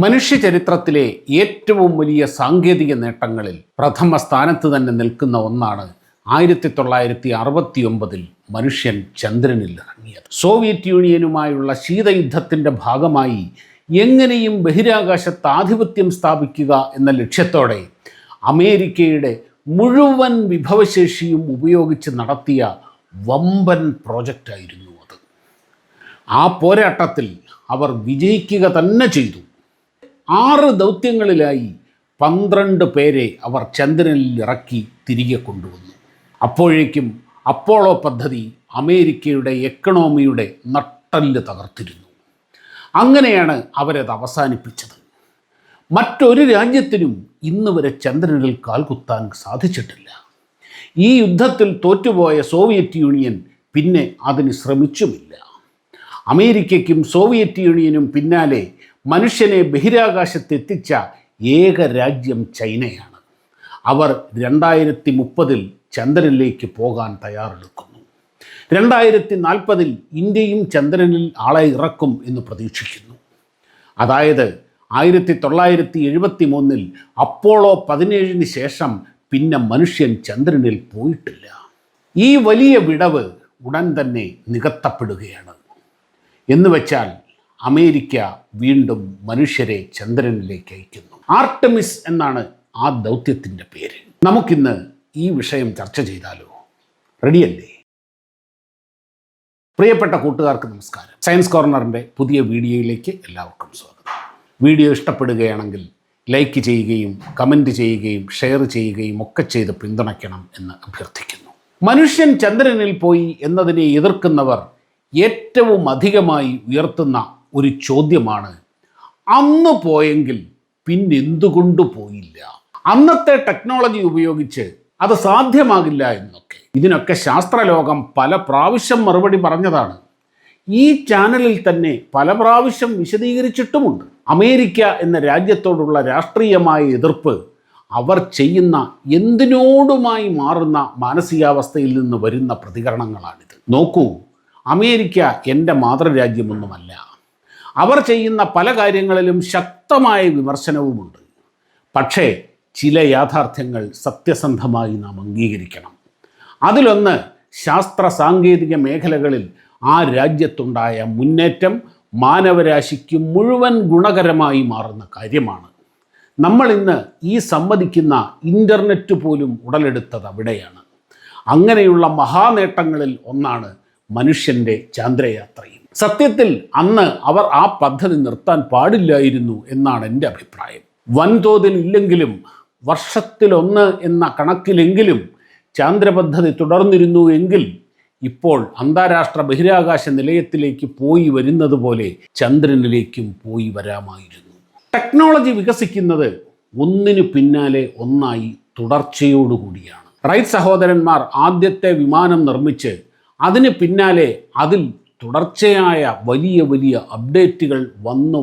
മനുഷ്യ ചരിത്രത്തിലെ ഏറ്റവും വലിയ സാങ്കേതിക നേട്ടങ്ങളിൽ പ്രഥമ സ്ഥാനത്ത് തന്നെ നിൽക്കുന്ന ഒന്നാണ് 1969 മനുഷ്യൻ ചന്ദ്രനിൽ ഇറങ്ങിയത്. സോവിയറ്റ് യൂണിയനുമായുള്ള ശീതയുദ്ധത്തിൻ്റെ ഭാഗമായി എങ്ങനെയും ബഹിരാകാശത്ത് ആധിപത്യം സ്ഥാപിക്കുക എന്ന ലക്ഷ്യത്തോടെ അമേരിക്കയുടെ മുഴുവൻ വിഭവശേഷിയും ഉപയോഗിച്ച് നടത്തിയ വമ്പൻ പ്രോജക്റ്റായിരുന്നു അത്. ആ പോരാട്ടത്തിൽ അവർ വിജയിക്കുക തന്നെ ചെയ്തു. 6 ദൗത്യങ്ങളിലായി 12 പേരെ അവർ ചന്ദ്രനിൽ ഇറക്കി തിരികെ കൊണ്ടുവന്നു. അപ്പോഴേക്കും അപ്പോളോ പദ്ധതി അമേരിക്കയുടെ എക്കണോമിയുടെ നട്ടെല്ല് തകർത്തിരുന്നു. അങ്ങനെയാണ് അവരത് അവസാനിപ്പിച്ചത്. മറ്റൊരു രാജ്യത്തിനും ഇന്ന് വരെ ചന്ദ്രനിൽ കാൽകുത്താൻ സാധിച്ചിട്ടില്ല. ഈ യുദ്ധത്തിൽ തോറ്റുപോയ സോവിയറ്റ് യൂണിയൻ പിന്നെ അതിന് ശ്രമിച്ചുമില്ല. അമേരിക്കയ്ക്കും സോവിയറ്റ് യൂണിയനും പിന്നാലെ മനുഷ്യനെ ബഹിരാകാശത്തെത്തിച്ച ഏക രാജ്യം ചൈനയാണ്. അവർ 2030 ചന്ദ്രനിലേക്ക് പോകാൻ തയ്യാറെടുക്കുന്നു. 2040 ഇന്ത്യയും ചന്ദ്രനിൽ ആളെ ഇറക്കും എന്ന് പ്രതീക്ഷിക്കുന്നു. അതായത് 1973 അപ്പോളോ 17 ശേഷം പിന്നെ മനുഷ്യൻ ചന്ദ്രനിൽ പോയിട്ടില്ല. ഈ വലിയ വിടവ് ഉടൻ തന്നെ നികത്തപ്പെടുകയാണ്. എന്നുവെച്ചാൽ അമേരിക്ക വീണ്ടും മനുഷ്യരെ ചന്ദ്രനിലേക്ക് അയക്കുന്നു. ആർടെമിസ് എന്നാണ് ആ ദൗത്യത്തിൻ്റെ പേര്. നമുക്കിന്ന് ഈ വിഷയം ചർച്ച ചെയ്താലോ? റെഡിയല്ലേ? പ്രിയപ്പെട്ട കൂട്ടുകാർക്ക് നമസ്കാരം. സയൻസ് കോർണറിൻ്റെ പുതിയ വീഡിയോയിലേക്ക് എല്ലാവർക്കും സ്വാഗതം. വീഡിയോ ഇഷ്ടപ്പെടുകയാണെങ്കിൽ ലൈക്ക് ചെയ്യുകയും കമൻറ്റ് ചെയ്യുകയും ഷെയർ ചെയ്യുകയും ഒക്കെ ചെയ്ത് പിന്തുണയ്ക്കണം എന്ന് അഭ്യർത്ഥിക്കുന്നു. മനുഷ്യൻ ചന്ദ്രനിൽ പോയി എന്നതിനെ എതിർക്കുന്നവർ ഏറ്റവും അധികമായി ഉയർത്തുന്ന ഒരു ചോദ്യമാണ്, അന്ന് പോയെങ്കിൽ പിന്നെന്തുകൊണ്ട് പോയില്ല? അന്നത്തെ ടെക്നോളജി ഉപയോഗിച്ച് അത് സാധ്യമാകില്ല എന്നൊക്കെ. ഇതിനൊക്കെ ശാസ്ത്രലോകം പല പ്രാവശ്യം മറുപടി പറഞ്ഞതാണ്. ഈ ചാനലിൽ തന്നെ പല പ്രാവശ്യം വിശദീകരിച്ചിട്ടുമുണ്ട്. അമേരിക്ക എന്ന രാജ്യത്തോടുള്ള രാഷ്ട്രീയമായ എതിർപ്പ് അവർ ചെയ്യുന്ന എന്തിനോടുമായി മാറുന്ന മാനസികാവസ്ഥയിൽ നിന്ന് വരുന്ന പ്രതികരണങ്ങളാണിത്. നോക്കൂ, അമേരിക്ക എൻ്റെ മാതൃരാജ്യമൊന്നുമല്ല. അവർ ചെയ്യുന്ന പല കാര്യങ്ങളിലും ശക്തമായ വിമർശനവുമുണ്ട്. പക്ഷേ ചില യാഥാർത്ഥ്യങ്ങൾ സത്യസന്ധമായി നാം അംഗീകരിക്കണം. അതിലൊന്ന്, ശാസ്ത്ര സാങ്കേതിക മേഖലകളിൽ ആ രാജ്യത്തുണ്ടായ മുന്നേറ്റം മാനവരാശിക്ക് മുഴുവൻ ഗുണകരമായി മാറുന്ന കാര്യമാണ്. നമ്മളിന്ന് ഈ സമ്മതിക്കുന്ന ഇൻ്റർനെറ്റ് പോലും ഉടലെടുത്തത് അവിടെയാണ്. അങ്ങനെയുള്ള മഹാനേട്ടങ്ങളിൽ ഒന്നാണ് മനുഷ്യൻ്റെ ചന്ദ്രയാത്രയും. സത്യത്തിൽ അന്ന് അവർ ആ പദ്ധതി നിർത്താൻ പാടില്ലായിരുന്നു എന്നാണ് എൻ്റെ അഭിപ്രായം. വൻതോതിൽ ഇല്ലെങ്കിലും വർഷത്തിലൊന്ന് എന്ന കണക്കിലെങ്കിലും ചാന്ദ്രപദ്ധതി തുടർന്നിരുന്നു എങ്കിൽ ഇപ്പോൾ അന്താരാഷ്ട്ര ബഹിരാകാശ നിലയത്തിലേക്ക് പോയി വരുന്നത് പോലെ ചന്ദ്രനിലേക്കും പോയി വരാമായിരുന്നു. ടെക്നോളജി വികസിക്കുന്നത് ഒന്നിനു പിന്നാലെ ഒന്നായി തുടർച്ചയോടുകൂടിയാണ്. റൈറ്റ് സഹോദരന്മാർ ആദ്യത്തെ വിമാനം നിർമ്മിച്ച് അതിന് പിന്നാലെ അതിൽ തുടർച്ചയായ വലിയ വലിയ അപ്ഡേറ്റുകൾ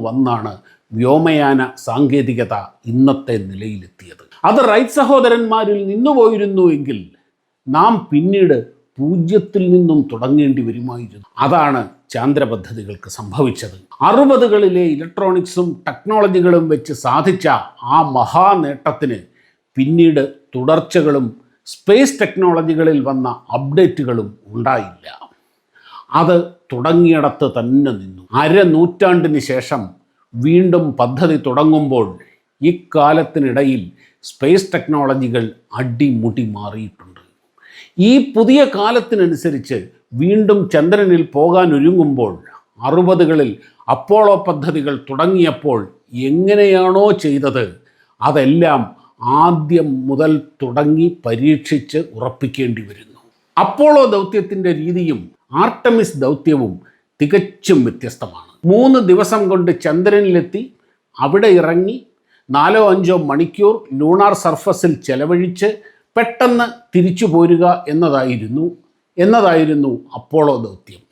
വന്നാണ് വ്യോമയാന സാങ്കേതികത ഇന്നത്തെ നിലയിലെത്തിയത്. അത് റൈറ്റ് സഹോദരന്മാരിൽ നിന്നുപോയിരുന്നു എങ്കിൽ നാം പിന്നീട് 0 നിന്നും തുടങ്ങേണ്ടി വരുമായിരുന്നു. അതാണ് ചാന്ദ്രപദ്ധതികൾക്ക് സംഭവിച്ചത്. 60കളിലെ ഇലക്ട്രോണിക്സും ടെക്നോളജികളും വെച്ച് സാധിച്ച ആ മഹാനേട്ടത്തിന് പിന്നീട് തുടർച്ചകളും സ്പേസ് ടെക്നോളജികളിൽ വന്ന അപ്ഡേറ്റുകളും ഉണ്ടായില്ല. അത് തുടങ്ങിയിടത്ത് തന്നെ നിന്നു. 1/2 നൂറ്റാണ്ടിന് ശേഷം വീണ്ടും പദ്ധതി തുടങ്ങുമ്പോൾ ഇക്കാലത്തിനിടയിൽ സ്പേസ് ടെക്നോളജികൾ അടിമുടി മാറിയിട്ടുണ്ട്. ഈ പുതിയ കാലത്തിനനുസരിച്ച് വീണ്ടും ചന്ദ്രനിൽ പോകാൻ ഒരുങ്ങുമ്പോൾ 60കളിൽ അപ്പോളോ പദ്ധതികൾ തുടങ്ങിയപ്പോൾ എങ്ങനെയാണോ ചെയ്തത് അതെല്ലാം ആദ്യം മുതൽ തുടങ്ങി പരീക്ഷിച്ച് ഉറപ്പിക്കേണ്ടി വരുന്നു. അപ്പോളോ ദൗത്യത്തിൻ്റെ രീതിയും ആർടെമിസ് ദൗത്യവും തികച്ചും വ്യത്യസ്തമാണ്. 3 ദിവസം കൊണ്ട് ചന്ദ്രനിലെത്തി അവിടെ ഇറങ്ങി 4-5 മണിക്കൂർ ലൂണാർ സർഫസിൽ ചെലവഴിച്ച് പെട്ടെന്ന് തിരിച്ചു പോരുക എന്നതായിരുന്നു അപ്പോളോ ദൗത്യം.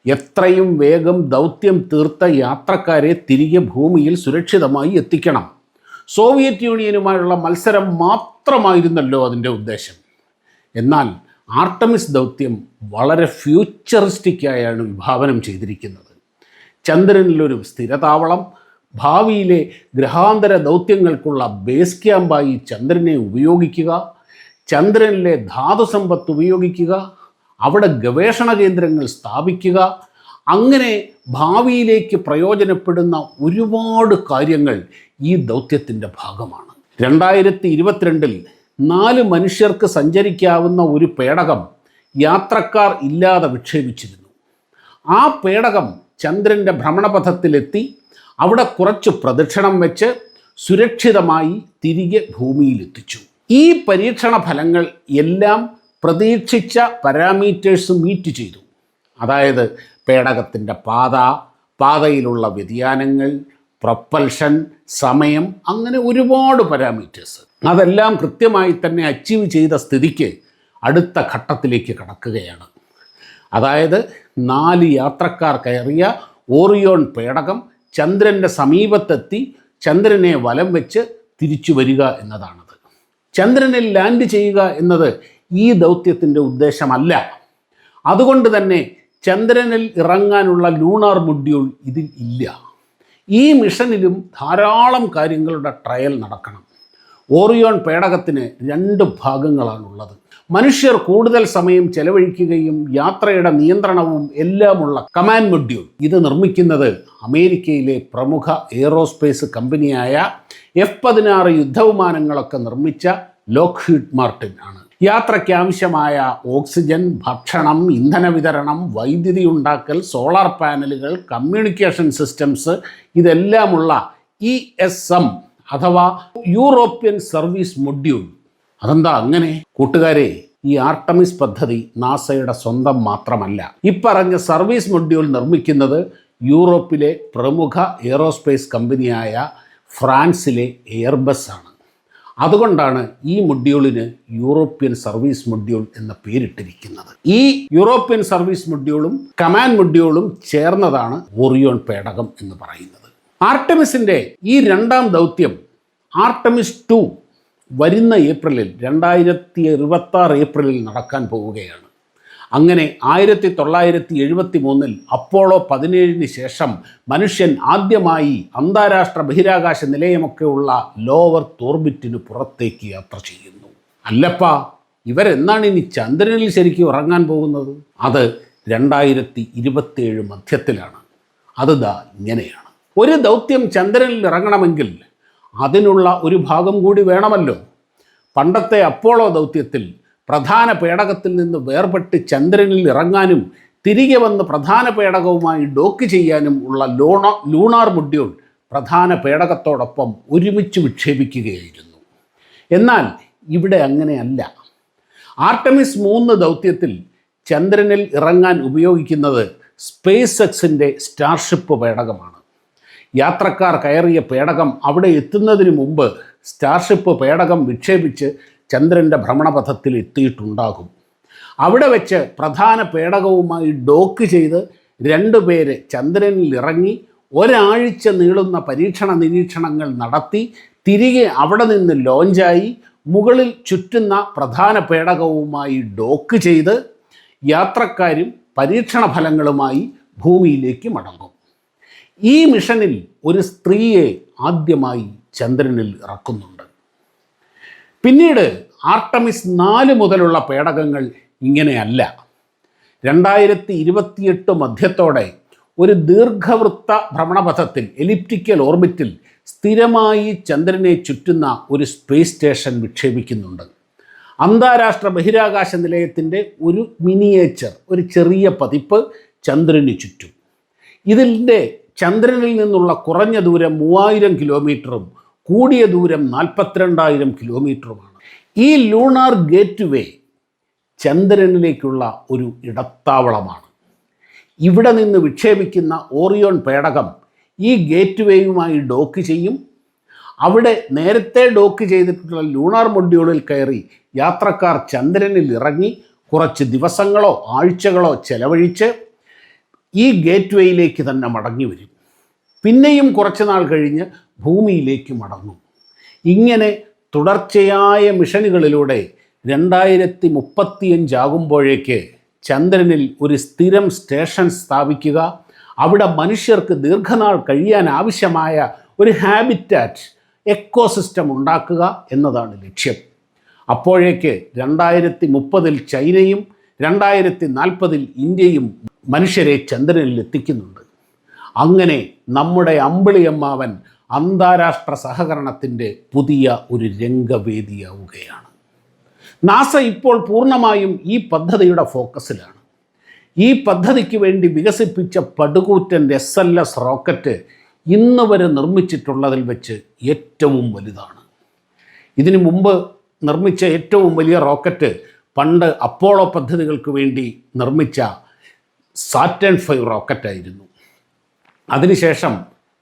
എത്രയും വേഗം ദൗത്യം തീർത്ത യാത്രക്കാരെ തിരികെ ഭൂമിയിൽ സുരക്ഷിതമായി എത്തിക്കണം. സോവിയറ്റ് യൂണിയനുമായുള്ള മത്സരം മാത്രമായിരുന്നല്ലോ അതിൻ്റെ ഉദ്ദേശം. എന്നാൽ ആർടെമിസ് ദൗത്യം വളരെ ഫ്യൂച്ചറിസ്റ്റിക്കായാണ് വിഭാവനം ചെയ്തിരിക്കുന്നത്. ചന്ദ്രനിലൊരു സ്ഥിരതാവളം, ഭാവിയിലെ ഗ്രഹാന്തര ദൗത്യങ്ങൾക്കുള്ള ബേസ് ക്യാമ്പായി ചന്ദ്രനെ ഉപയോഗിക്കുക, ചന്ദ്രനിലെ ധാതുസമ്പത്ത് ഉപയോഗിക്കുക, അവിടെ ഗവേഷണ കേന്ദ്രങ്ങൾ സ്ഥാപിക്കുക, അങ്ങനെ ഭാവിയിലേക്ക് പ്രയോജനപ്പെടുന്ന ഒരുപാട് കാര്യങ്ങൾ ഈ ദൗത്യത്തിൻ്റെ ഭാഗമാണ്. 2022 4 മനുഷ്യർക്ക് സഞ്ചരിക്കാവുന്ന ഒരു പേടകം യാത്രക്കാർ ഇല്ലാതെ വിക്ഷേപിച്ചിരുന്നു. ആ പേടകം ചന്ദ്രൻ്റെ ഭ്രമണപഥത്തിലെത്തി അവിടെ കുറച്ച് പ്രദക്ഷിണം വെച്ച് സുരക്ഷിതമായി തിരികെ ഭൂമിയിലെത്തിച്ചു. ഈ പരീക്ഷണ ഫലങ്ങൾ എല്ലാം പ്രതീക്ഷിച്ച പാരാമീറ്റേഴ്സ് മീറ്റ് ചെയ്തു. അതായത് പേടകത്തിൻ്റെ പാതയിലുള്ള വ്യതിയാനങ്ങൾ, പ്രൊപ്പൽഷൻ, സമയം, അങ്ങനെ ഒരുപാട് പാരാമീറ്റേഴ്സ് അതെല്ലാം കൃത്യമായി തന്നെ അച്ചീവ് ചെയ്ത സ്ഥിതിക്ക് അടുത്ത ഘട്ടത്തിലേക്ക് കടക്കുകയാണ്. അതായത് 4 യാത്രക്കാർ കയറിയ ഓറിയോൺ പേടകം ചന്ദ്രൻ്റെ സമീപത്തെത്തി ചന്ദ്രനെ വലം വെച്ച് തിരിച്ചു വരിക എന്നതാണത്. ചന്ദ്രനിൽ ലാൻഡ് ചെയ്യുക എന്നത് ഈ ദൗത്യത്തിൻ്റെ ഉദ്ദേശമല്ല. അതുകൊണ്ട് തന്നെ ചന്ദ്രനിൽ ഇറങ്ങാനുള്ള ലൂണാർ മൊഡ്യൂൾ ഇതിൽ ഇല്ല. ഈ മിഷനിലും ധാരാളം കാര്യങ്ങളുടെ ട്രയൽ നടക്കണം. ഓറിയോൺ പേടകത്തിന് 2 ഭാഗങ്ങളാണുള്ളത്. മനുഷ്യർ കൂടുതൽ സമയം ചെലവഴിക്കുകയും യാത്രയുടെ നിയന്ത്രണവും എല്ലാമുള്ള കമാൻഡ് മൊഡ്യൂൾ. ഇത് നിർമ്മിക്കുന്നത് അമേരിക്കയിലെ പ്രമുഖ എയ്റോസ്പേസ് കമ്പനിയായ F-16 യുദ്ധവിമാനങ്ങളൊക്കെ നിർമ്മിച്ച ലോക്ഹീഡ് മാർട്ടിൻ ആണ്. യാത്രയ്ക്കാവശ്യമായ ഓക്സിജൻ, ഭക്ഷണം, ഇന്ധന വിതരണം, വൈദ്യുതി ഉണ്ടാക്കൽ, സോളാർ പാനലുകൾ, കമ്മ്യൂണിക്കേഷൻ സിസ്റ്റംസ് ഇതെല്ലാമുള്ള ESM അഥവാ യൂറോപ്യൻ സർവീസ് മൊഡ്യൂൾ. അതെന്താ അങ്ങനെ? കൂട്ടുകാരെ, ഈ ആർട്ടമിസ് പദ്ധതി നാസയുടെ സ്വന്തം മാത്രമല്ല. ഇപ്പറഞ്ഞ സർവീസ് മൊഡ്യൂൾ നിർമ്മിക്കുന്നത് യൂറോപ്പിലെ പ്രമുഖ എയ്റോസ്പേസ് കമ്പനിയായ ഫ്രാൻസിലെ എയർബസ് ആണ്. അതുകൊണ്ടാണ് ഈ മൊഡ്യൂളിന് യൂറോപ്യൻ സർവീസ് മൊഡ്യൂൾ എന്ന പേരിട്ടിരിക്കുന്നത്. ഈ യൂറോപ്യൻ സർവീസ് മൊഡ്യൂളും കമാൻഡ് മൊഡ്യൂളും ചേർന്നതാണ് ഓറിയോൺ പേടകം എന്ന് പറയുന്നത്. ആർട്ടമിസിൻ്റെ ഈ 2ാം ദൗത്യം ആർട്ടമിസ് 2 വരുന്ന ഏപ്രിലിൽ 2026 ഏപ്രിലിൽ നടക്കാൻ പോവുകയാണ്. അങ്ങനെ 1973 അപ്പോളോ 17 ശേഷം മനുഷ്യൻ ആദ്യമായി അന്താരാഷ്ട്ര ബഹിരാകാശ നിലയമൊക്കെയുള്ള ലോവർ ഓർബിറ്റിന് പുറത്തേക്ക് യാത്ര ചെയ്യുന്നു. അല്ലപ്പാ, ഇവരെന്നാണ് ഇനി ചന്ദ്രനിൽ ശരിക്കും ഇറങ്ങാൻ പോകുന്നത്? അത് 2027 മധ്യത്തിലാണ്. അത് ഇങ്ങനെയാണ്. ഒരു ദൗത്യം ചന്ദ്രനിൽ ഇറങ്ങണമെങ്കിൽ അതിനുള്ള ഒരു ഭാഗം കൂടി വേണമല്ലോ. പണ്ടത്തെ അപ്പോളോ ദൗത്യത്തിൽ പ്രധാന പേടകത്തിൽ നിന്ന് വേർപെട്ട് ചന്ദ്രനിൽ ഇറങ്ങാനും തിരികെ വന്ന് പ്രധാന പേടകവുമായി ഡോക്ക് ചെയ്യാനും ഉള്ള ലൂണാർ മൊഡ്യൂൾ പ്രധാന പേടകത്തോടൊപ്പം ഒരുമിച്ച് വിക്ഷേപിക്കുകയായിരുന്നു. എന്നാൽ ഇവിടെ അങ്ങനെയല്ല. ആർട്ടമിസ് 3 ദൗത്യത്തിൽ ചന്ദ്രനിൽ ഇറങ്ങാൻ ഉപയോഗിക്കുന്നത് സ്പേസ് എക്സിൻ്റെ സ്റ്റാർഷിപ്പ് പേടകമാണ്. യാത്രക്കാർ കയറിയ പേടകം അവിടെ എത്തുന്നതിന് മുമ്പ് സ്റ്റാർഷിപ്പ് പേടകം വിക്ഷേപിച്ച് ചന്ദ്രൻ്റെ ഭ്രമണപഥത്തിൽ എത്തിയിട്ടുണ്ടാകും. അവിടെ വെച്ച് പ്രധാന പേടകവുമായി ഡോക്ക് ചെയ്ത് 2 പേര് ചന്ദ്രനിൽ ഇറങ്ങി ഒരാഴ്ച നീളുന്ന പരീക്ഷണ നിരീക്ഷണങ്ങൾ നടത്തി തിരികെ അവിടെ നിന്ന് ലോഞ്ചായി മുകളിൽ ചുറ്റുന്ന പ്രധാന പേടകവുമായി ഡോക്ക് ചെയ്ത് യാത്രക്കാരും പരീക്ഷണ ഫലങ്ങളുമായി ഭൂമിയിലേക്ക് മടങ്ങും. ഈ മിഷനിൽ ഒരു സ്ത്രീയെ ആദ്യമായി ചന്ദ്രനിൽ ഇറക്കുന്നുണ്ട്. പിന്നീട് ആർട്ടമിസ് 4 മുതലുള്ള പേടകങ്ങൾ ഇങ്ങനെയല്ല. 2028 മധ്യത്തോടെ ഒരു ദീർഘവൃത്ത ഭ്രമണപഥത്തിൽ എലിപ്റ്റിക്കൽ ഓർബിറ്റിൽ സ്ഥിരമായി ചന്ദ്രനെ ചുറ്റുന്ന ഒരു സ്പേസ് സ്റ്റേഷൻ വിക്ഷേപിക്കുന്നുണ്ട്. അന്താരാഷ്ട്ര ബഹിരാകാശ നിലയത്തിൻ്റെ ഒരു മിനിയേച്ചർ, ഒരു ചെറിയ പതിപ്പ് ചന്ദ്രന് ചുറ്റും. ഇതിൻ്റെ ചന്ദ്രനിൽ നിന്നുള്ള കുറഞ്ഞ ദൂരം 3000 കിലോമീറ്ററും കൂടിയ ദൂരം 42,000 കിലോമീറ്ററുമാണ്. ഈ ലൂണാർ ഗേറ്റ് വേ ചന്ദ്രനിലേക്കുള്ള ഒരു ഇടത്താവളമാണ്. ഇവിടെ നിന്ന് വിക്ഷേപിക്കുന്ന ഓറിയോൺ പേടകം ഈ ഗേറ്റ് വേയുമായി ഡോക്ക് ചെയ്യും. അവിടെ നേരത്തെ ഡോക്ക് ചെയ്തിട്ടുള്ള ലൂണാർ മൊഡ്യൂളിൽ കയറി യാത്രക്കാർ ചന്ദ്രനിൽ ഇറങ്ങി കുറച്ച് ദിവസങ്ങളോ ആഴ്ചകളോ ചെലവഴിച്ച് ഈ ഗേറ്റ് വേയിലേക്ക് തന്നെ മടങ്ങി വരും. പിന്നെയും കുറച്ച് നാൾ കഴിഞ്ഞ് ഭൂമിയിലേക്ക് മടങ്ങും. ഇങ്ങനെ തുടർച്ചയായ മിഷനുകളിലൂടെ 2035 ആകുമ്പോഴേക്ക് ചന്ദ്രനിൽ ഒരു സ്ഥിരം സ്റ്റേഷൻ സ്ഥാപിക്കുക, അവിടെ മനുഷ്യർക്ക് ദീർഘനാൾ കഴിയാൻ ആവശ്യമായ ഒരു ഹാബിറ്റാറ്റ് എക്കോസിസ്റ്റം ഉണ്ടാക്കുക എന്നതാണ് ലക്ഷ്യം. അപ്പോഴേക്ക് 2030 ചൈനയും 2040 ഇന്ത്യയും മനുഷ്യരെ ചന്ദ്രനിൽ എത്തിക്കുന്നുണ്ട്. അങ്ങനെ നമ്മുടെ അമ്പിളിയമ്മാവൻ അന്താരാഷ്ട്ര സഹകരണത്തിൻ്റെ പുതിയ ഒരു രംഗവേദിയാവുകയാണ്. നാസ ഇപ്പോൾ പൂർണ്ണമായും ഈ പദ്ധതിയുടെ ഫോക്കസിലാണ്. ഈ പദ്ധതിക്ക് വേണ്ടി വികസിപ്പിച്ച പടുകൂറ്റൻ SLS റോക്കറ്റ് ഇന്ന് വരെ നിർമ്മിച്ചിട്ടുള്ളതിൽ വെച്ച് ഏറ്റവും വലുതാണ്. ഇതിനു മുമ്പ് നിർമ്മിച്ച ഏറ്റവും വലിയ റോക്കറ്റ് പണ്ട് അപ്പോളോ പദ്ധതികൾക്ക് വേണ്ടി നിർമ്മിച്ച സാറ്റേൺ 5 റോക്കറ്റായിരുന്നു. അതിനുശേഷം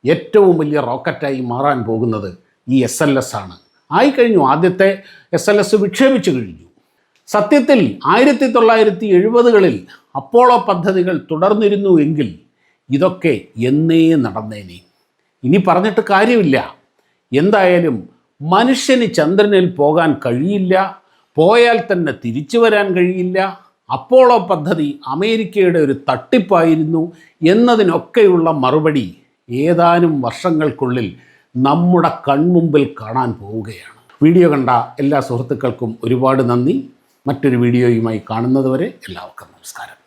ഏറ്റവും വലിയ റോക്കറ്റായി മാറാൻ പോകുന്നത് ഈ SLS ആണ്. ആയിക്കഴിഞ്ഞു. ആദ്യത്തെ SLS വിക്ഷേപിച്ചു കഴിഞ്ഞു. സത്യത്തിൽ 1970കളിൽ അപ്പോളോ പദ്ധതികൾ തുടർന്നിരുന്നു എങ്കിൽ ഇതൊക്കെ എന്നേ നടന്നേനെ. ഇനി പറഞ്ഞിട്ട് കാര്യമില്ല. എന്തായാലും മനുഷ്യന് ചന്ദ്രനിൽ പോകാൻ കഴിയില്ല, പോയാൽ തന്നെ തിരിച്ചു വരാൻ കഴിയില്ല, അപ്പോളോ പദ്ധതി അമേരിക്കയുടെ ഒരു തട്ടിപ്പായിരുന്നു എന്നതിനൊക്കെയുള്ള മറുപടി ഏതാനും വർഷങ്ങൾക്കുള്ളിൽ നമ്മുടെ കൺമുമ്പിൽ കാണാൻ പോവുകയാണ്. വീഡിയോ കണ്ട എല്ലാ സുഹൃത്തുക്കൾക്കും ഒരുപാട് നന്ദി. മറ്റൊരു വീഡിയോയുമായി കാണുന്നതുവരെ എല്ലാവർക്കും നമസ്കാരം.